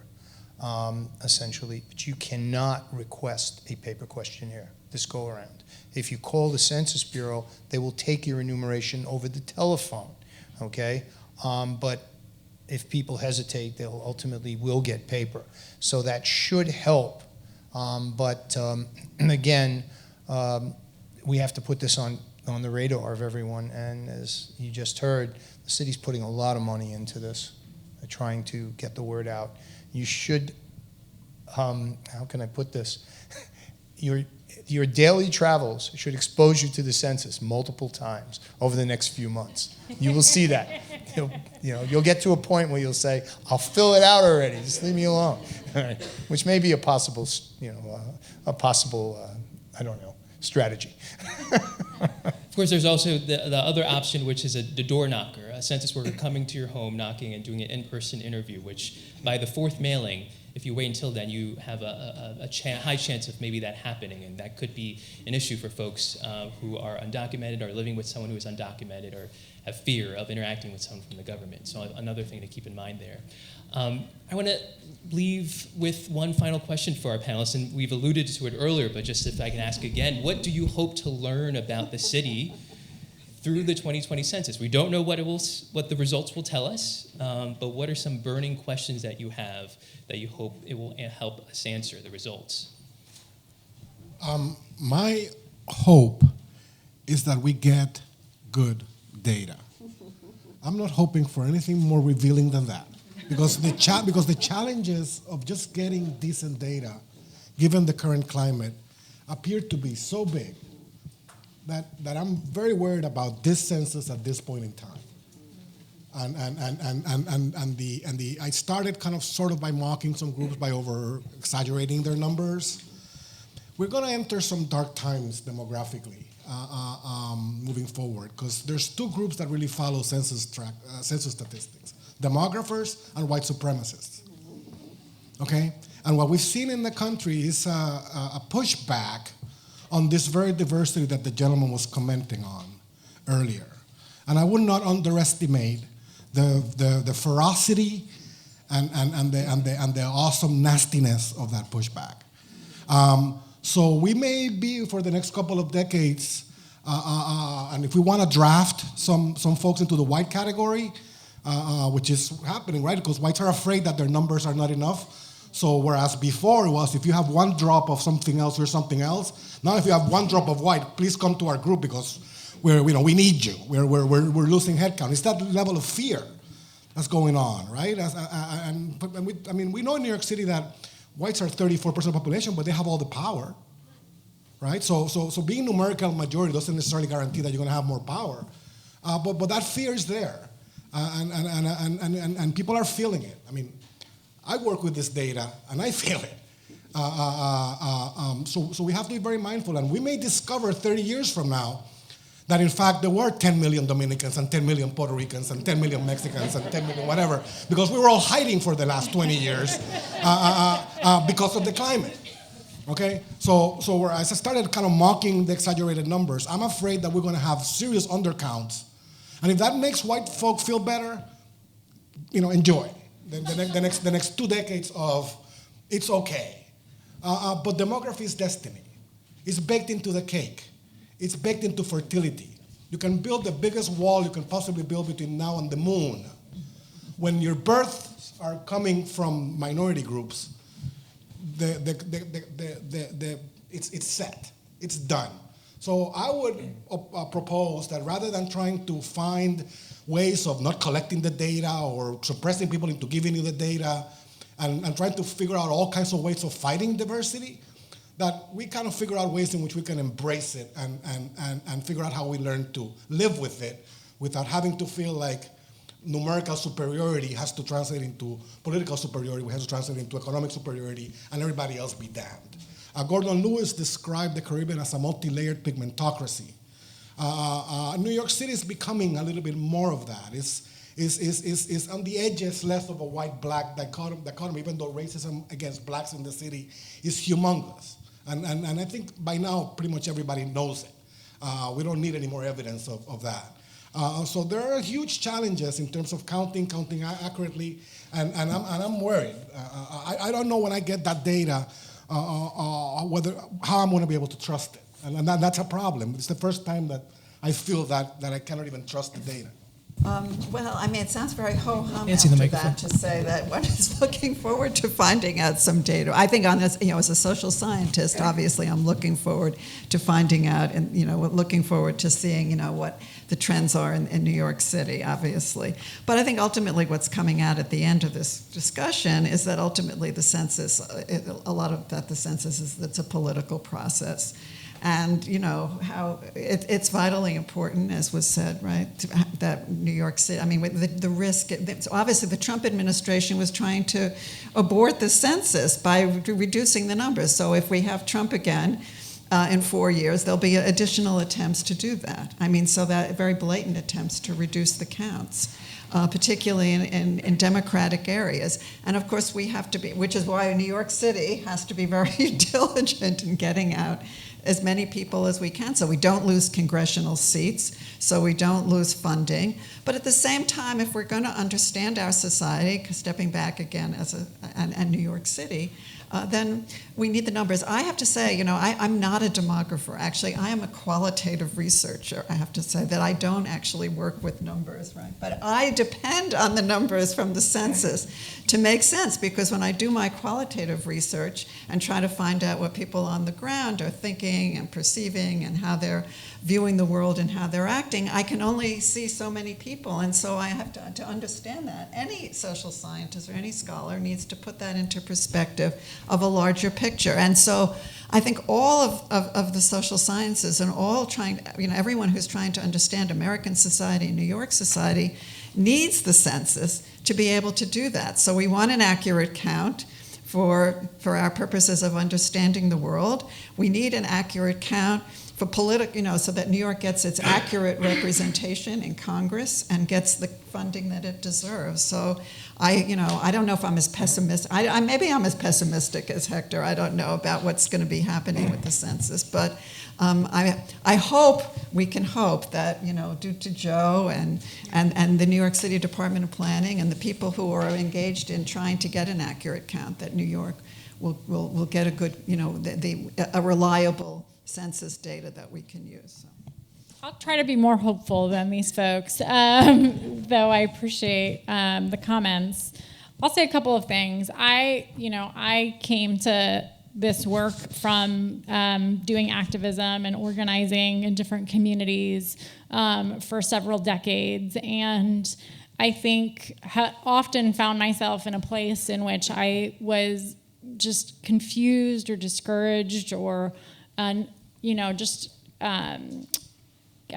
Speaker 2: essentially. But you cannot request a paper questionnaire this go around. If you call the Census Bureau, they will take your enumeration over the telephone, okay? But if people hesitate, they'll ultimately will get paper. So that should help. But again, we have to put this on the radar of everyone. And as you just heard, the city's putting a lot of money into this, trying to get the word out. You should, how can I put this? Your daily travels should expose you to the census multiple times over the next few months. You will see that. You'll get to a point where you'll say, "I'll fill it out already. Just leave me alone." All right. Which may be a possible, I don't know, strategy.
Speaker 1: Of course, there's also the other option, which is the door knocker, a census worker coming to your home, knocking, and doing an in-person interview, which by the fourth mailing, if you wait until then, you have a high chance of maybe that happening, and that could be an issue for folks who are undocumented or living with someone who is undocumented or have fear of interacting with someone from the government. So another thing to keep in mind there. I want to leave with one final question for our panelists, and we've alluded to it earlier, but just if I can ask again, what do you hope to learn about the city through the 2020 census? We don't know what the results will tell us, but what are some burning questions that you have that you hope it will help us answer the results?
Speaker 5: My hope is that we get good data. I'm not hoping for anything more revealing than that, because the challenges of just getting decent data, given the current climate, appear to be so big that I'm very worried about this census at this point in time. I started kind of sort of by mocking some groups by over exaggerating their numbers. We're going to enter some dark times demographically moving forward, because there's two groups that really follow census statistics: demographers and white supremacists. Okay, and what we've seen in the country is a pushback on this very diversity that the gentleman was commenting on earlier. And I would not underestimate the ferocity and the awesome nastiness of that pushback. So we may be, for the next couple of decades, and if we want to draft some folks into the white category, which is happening, right? Because whites are afraid that their numbers are not enough. So whereas before it was, if you have one drop of something else, you're something else. Now if you have one drop of white, please come to our group because we need you. We're losing headcount. It's that level of fear that's going on, right? We know in New York City that whites are 34% of the population, but they have all the power, right? So being numerical majority doesn't necessarily guarantee that you're going to have more power, but that fear is there, and people are feeling it. I mean, I work with this data, and I feel it. So we have to be very mindful, and we may discover 30 years from now that in fact there were 10 million Dominicans and 10 million Puerto Ricans and 10 million Mexicans and 10 million whatever, because we were all hiding for the last 20 years because of the climate. Okay, so as I started kind of mocking the exaggerated numbers, I'm afraid that we're going to have serious undercounts, and if that makes white folk feel better, enjoy the next 2 decades of it's okay. But demography is destiny. It's baked into the cake. It's baked into fertility. You can build the biggest wall you can possibly build between now and the moon. When your births are coming from minority groups, it's set. It's done. So I would propose that rather than trying to find ways of not collecting the data or suppressing people into giving you the data, and trying to figure out all kinds of ways of fighting diversity, that we kind of figure out ways in which we can embrace it and figure out how we learn to live with it without having to feel like numerical superiority has to translate into political superiority, we have to translate into economic superiority, and everybody else be damned. Gordon Lewis described the Caribbean as a multi-layered pigmentocracy. New York City is becoming a little bit more of that. It's on the edges, less of a white-black dichotomy, even though racism against blacks in the city is humongous. And I think by now pretty much everybody knows it. We don't need any more evidence of that. So there are huge challenges in terms of counting accurately, and I'm worried. I don't know when I get that data how I'm going to be able to trust it, and that's a problem. It's the first time that I feel that I cannot even trust the data.
Speaker 3: Well, I mean, it sounds very ho-hum
Speaker 1: Nancy, the
Speaker 3: after
Speaker 1: microphone.
Speaker 3: that to say that one is looking forward to finding out some data. I think on this, as a social scientist, obviously I'm looking forward to finding out and, looking forward to seeing, what the trends are in New York City, obviously. But I think ultimately what's coming out at the end of this discussion is that ultimately the census, a lot of that the census is it's a political process. And how it's vitally important, as was said, right, that New York City. I mean, with the risk. Obviously, the Trump administration was trying to abort the census by reducing the numbers. So if we have Trump again in 4 years, there'll be additional attempts to do that. I mean, so that very blatant attempts to reduce the counts. Particularly in democratic areas. And of course we have to be, which is why New York City has to be very diligent in getting out as many people as we can so we don't lose congressional seats, so we don't lose funding. But at the same time, if we're going to understand our society, stepping back again and New York City, then we need the numbers. I have to say, I'm not a demographer. Actually, I am a qualitative researcher. I have to say that I don't actually work with numbers, right? But I depend on the numbers from the census to make sense, because when I do my qualitative research and try to find out what people on the ground are thinking and perceiving and how they're viewing the world and how they're acting, I can only see so many people. And so I have to understand that. Any social scientist or any scholar needs to put that into perspective of a larger picture. And so I think all of the social sciences and everyone who's trying to understand American society and New York society needs the census to be able to do that. So we want an accurate count for our purposes of understanding the world. We need an accurate count for so that New York gets its accurate representation in Congress and gets the funding that it deserves. So I don't know if I'm as pessimistic. Maybe I'm as pessimistic as Hector. I don't know about what's going to be happening with the census, but I hope we can hope that due to Joe and the New York City Department of Planning and the people who are engaged in trying to get an accurate count, that New York will get a good a reliable census data that we can use. So.
Speaker 4: I'll try to be more hopeful than these folks, though I appreciate the comments. I'll say a couple of things. I came to this work from doing activism and organizing in different communities for several decades, and I think often found myself in a place in which I was just confused or discouraged or I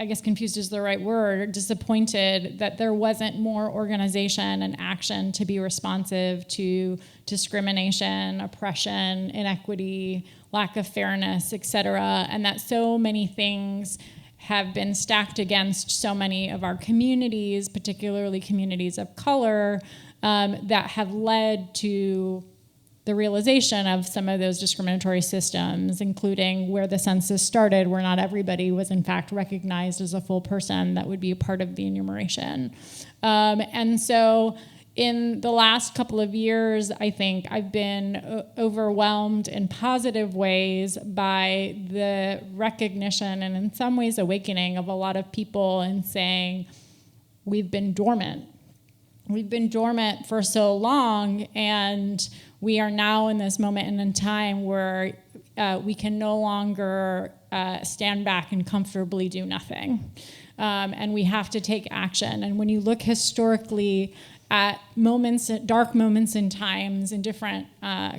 Speaker 4: guess confused is the right word, disappointed that there wasn't more organization and action to be responsive to discrimination, oppression, inequity, lack of fairness, et cetera, and that so many things have been stacked against so many of our communities, particularly communities of color, that have led to the realization of some of those discriminatory systems, including where the census started, where not everybody was in fact recognized as a full person that would be a part of the enumeration. And so in the last couple of years, I think I've been overwhelmed in positive ways by the recognition and in some ways awakening of a lot of people and saying, we've been dormant. We've been dormant for so long, and we are now in this moment in time where we can no longer stand back and comfortably do nothing. And we have to take action. And when you look historically at moments, dark moments in times in different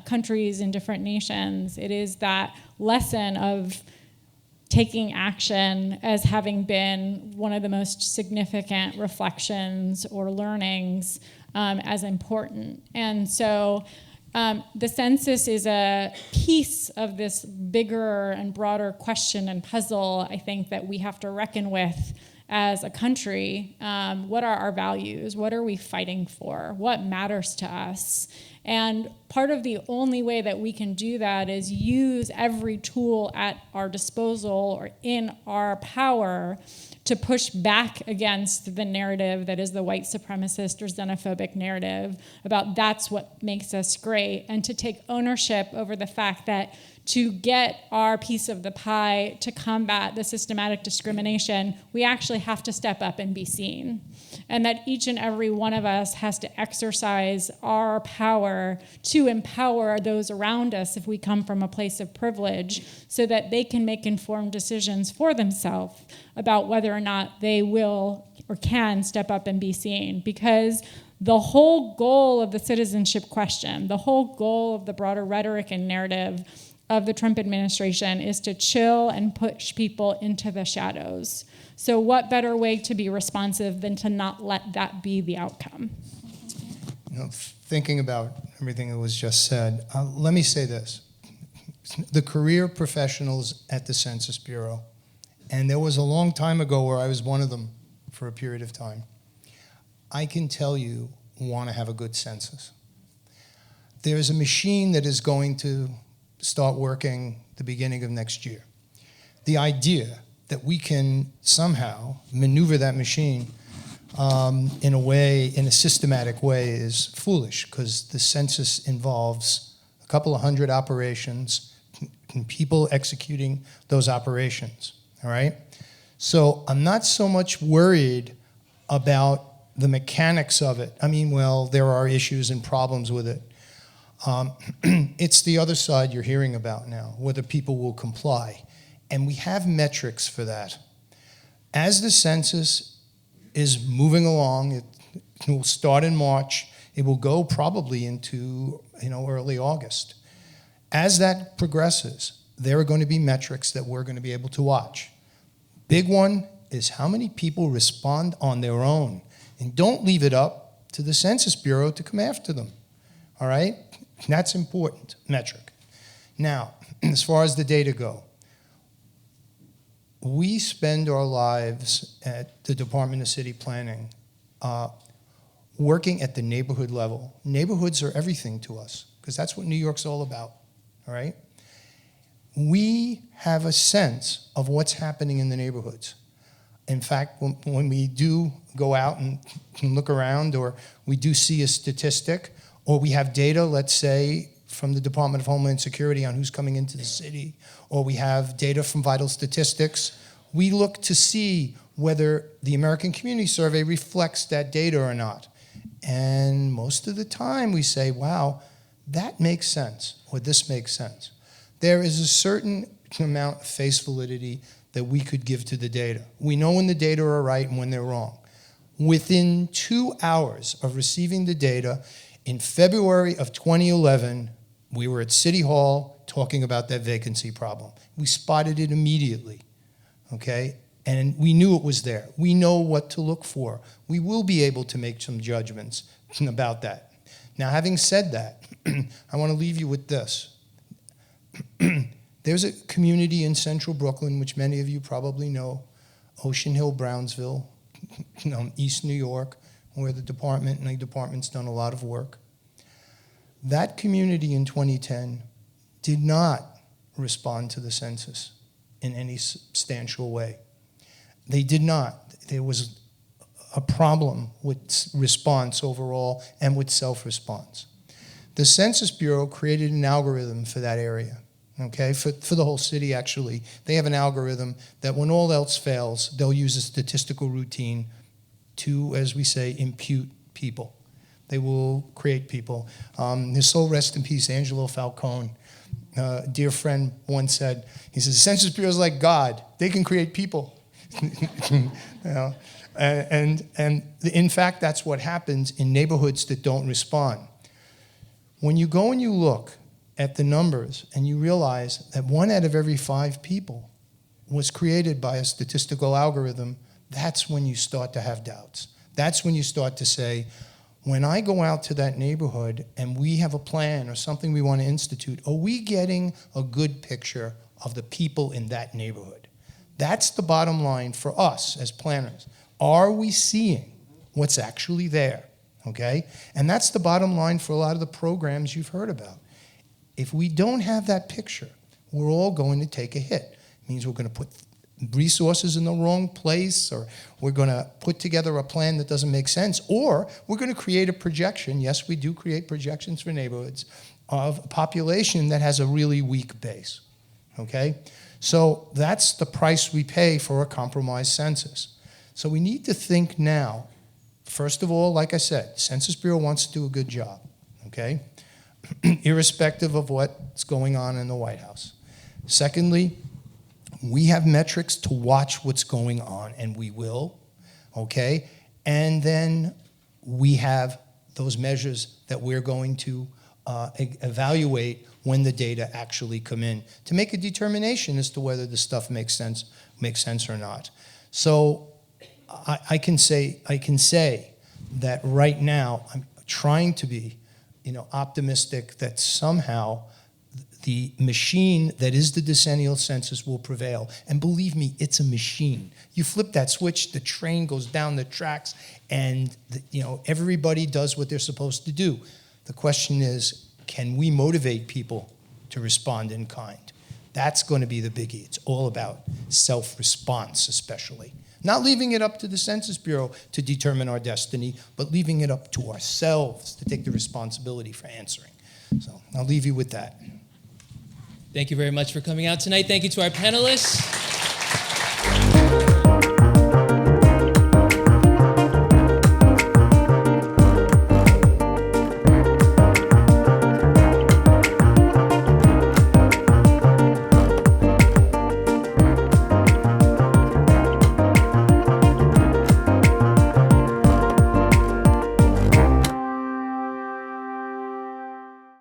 Speaker 4: countries, in different nations. It is that lesson of taking action as having been one of the most significant reflections or learnings as important. And so the census is a piece of this bigger and broader question and puzzle, I think, that we have to reckon with as a country. What are our values? What are we fighting for? What matters to us? And part of the only way that we can do that is use every tool at our disposal or in our power to push back against the narrative that is the white supremacist or xenophobic narrative about that's what makes us great, and to take ownership over the fact that to get our piece of the pie to combat the systematic discrimination, we actually have to step up and be seen. And that each and every one of us has to exercise our power to empower those around us if we come from a place of privilege, so that they can make informed decisions for themselves about whether or not they will or can step up and be seen. Because the whole goal of the citizenship question, the whole goal of the broader rhetoric and narrative of the Trump administration is to chill and push people into the shadows. So what better way to be responsive than to not let that be the outcome?
Speaker 2: Thinking about everything that was just said, let me say this. The career professionals at the Census Bureau, and there was a long time ago where I was one of them for a period of time, I can tell you want to have a good census. There's a machine that is going to start working the beginning of next year. The idea that we can somehow maneuver that machine in a systematic way is foolish, because the census involves a couple of hundred operations and people executing those operations, all right? So I'm not so much worried about the mechanics of it. I mean, well, there are issues and problems with it. It's the other side you're hearing about now, whether people will comply. And we have metrics for that. As the census is moving along, it will start in March. It will go probably into early August. As that progresses, there are going to be metrics that we're going to be able to watch. Big one is how many people respond on their own. And don't leave it up to the Census Bureau to come after them, all right? That's important metric. Now, as far as the data go, we spend our lives at the Department of City Planning working at the neighborhood level. Neighborhoods are everything to us, because that's what New York's all about, all right? We have a sense of what's happening in the neighborhoods. In fact, when we do go out and look around, or we do see a statistic, or we have data, let's say, from the Department of Homeland Security on who's coming into the city, or we have data from Vital Statistics, we look to see whether the American Community Survey reflects that data or not. And most of the time we say, wow, that makes sense, or this makes sense. There is a certain amount of face validity that we could give to the data. We know when the data are right and when they're wrong. Within 2 hours of receiving the data, in February of 2011, we were at City Hall talking about that vacancy problem. We spotted it immediately, okay? And we knew it was there. We know what to look for. We will be able to make some judgments about that. Now, having said that, I want to leave you with this. There's a community in central Brooklyn, which many of you probably know, Ocean Hill, Brownsville, East New York, where the department's done a lot of work. That community in 2010 did not respond to the census in any substantial way. They did not. There was a problem with response overall and with self-response. The Census Bureau created an algorithm for that area, okay, for the whole city, actually. They have an algorithm that when all else fails, they'll use a statistical routine to, as we say, impute people. They will create people. His soul rest in peace, Angelo Falcone, a dear friend, once said, he says, the Census Bureau is like God. They can create people. You know? And in fact, that's what happens in neighborhoods that don't respond. When you go and you look at the numbers and you realize that 1 out of every 5 people was created by a statistical algorithm, that's when you start to have doubts. That's when you start to say, when I go out to that neighborhood and we have a plan or something we want to institute, are we getting a good picture of the people in that neighborhood? That's the bottom line for us as planners. Are we seeing what's actually there? Okay? And that's the bottom line for a lot of the programs you've heard about. If we don't have that picture, we're all going to take a hit. It means we're going to put resources in the wrong place, or we're going to put together a plan that doesn't make sense, or we're going to create a projection. Yes, we do create projections for neighborhoods of a population that has a really weak base. Okay? So that's the price we pay for a compromised census. So we need to think now. First of all, like I said, Census Bureau wants to do a good job, okay? Irrespective of what's going on in the White House. Secondly, we have metrics to watch what's going on, and we will, okay? And then we have those measures that we're going to evaluate when the data actually come in to make a determination as to whether the stuff makes sense or not. So I can say that right now I'm trying to be, optimistic that somehow the machine that is the decennial census will prevail. And believe me, it's a machine. You flip that switch, the train goes down the tracks, and everybody does what they're supposed to do. The question is, can we motivate people to respond in kind? That's going to be the biggie. It's all about self-response, especially. Not leaving it up to the Census Bureau to determine our destiny, but leaving it up to ourselves to take the responsibility for answering. So I'll leave you with that.
Speaker 1: Thank you very much for coming out tonight. Thank you to our panelists.